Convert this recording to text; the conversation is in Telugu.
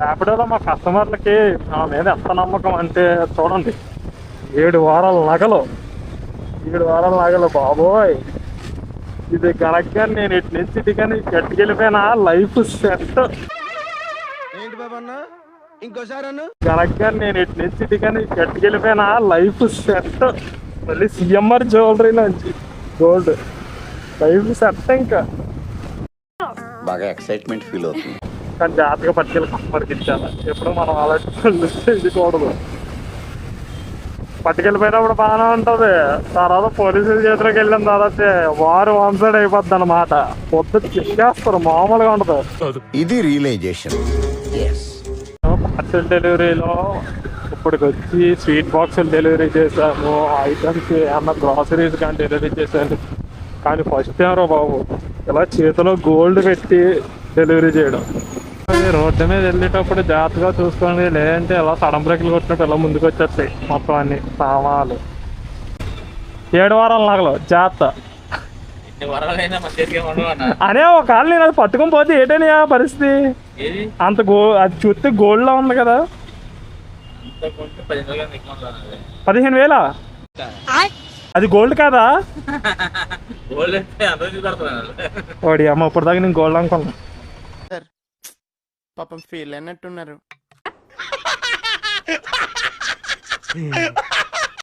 ర్యాపిడోలో మా కస్టమర్లకి నా మీద ఎంత నమ్మకం అంటే చూడండి, 7 వారాల నగలు 7 వారాల నగలు బాబోయ్. ఇది కనుక నేను ఇటు నుంచి ఇటు కానీ గట్టుకెళ్ళిపోయినా లైఫ్ సెట్. ఏంటి బాబు అన్న ఇంకోసారి అన్న కనుక నేను ఇటు నుంచి ఇటు కానీ గట్టుకెళ్ళిపోయినా లైఫ్ సెట్. మళ్ళీ సిఎంఆర్ జ్యువెలరీ నుంచి గోల్డ్ లైఫ్ సెట్. ఇంకా బాగా ఎక్సైట్మెంట్ ఫీల్ అవుతుంది. కానీ జాగ్రత్తగా పట్టుకెళ్ళి కస్టమర్కి ఇచ్చాను. ఎప్పుడు మనం ఆలోచించి ఇదికూడదు. పట్టుకెళ్ళిపోయినప్పుడు బాగానే ఉంటుంది, తర్వాత పోలీసుల చేతిలోకి వెళ్ళిన తర్వాత వారు వన్ సైడ్ అయిపోద్ది అన్నమాట. పొద్దు చెక్కేస్తారు, మామూలుగా ఉంటుంది. ఇది రియలైజేషన్. పార్సల్ డెలివరీలో ఇప్పటికి వచ్చి స్వీట్ బాక్సులు డెలివరీ చేశాము, ఐటమ్స్ ఏమన్నా గ్రాసరీస్ కానీ డెలివరీ చేశాను. కానీ ఫస్ట్ టైం రా బాబు ఇలా చేతిలో గోల్డ్ పెట్టి డెలివరీ చేయడం. రోడ్డు మీద వెళ్ళేటప్పుడు జాగ్రత్తగా చూసుకోండి, లేదంటే ఇలా సడన్ బ్రేకులు కొట్టినట్టు ఇలా ముందుకు వచ్చేస్తాయి మొత్తం అన్ని సామాన్లు. 7 వారాల నగలు జాగ్రత్త అనే ఒకవేళ నేను అది పట్టుకొని పోతే ఏంటని ఆ పరిస్థితి. అంత అది చూస్తే గోల్డ్ లా ఉంది కదా. 15,000 అది గోల్డ్ కాదా? ఓడి అమ్మ ఇప్పటిదాకా నేను గోల్డ్ అనుకున్నా. పాపం ఫీల్ అన్నట్టున్నారు.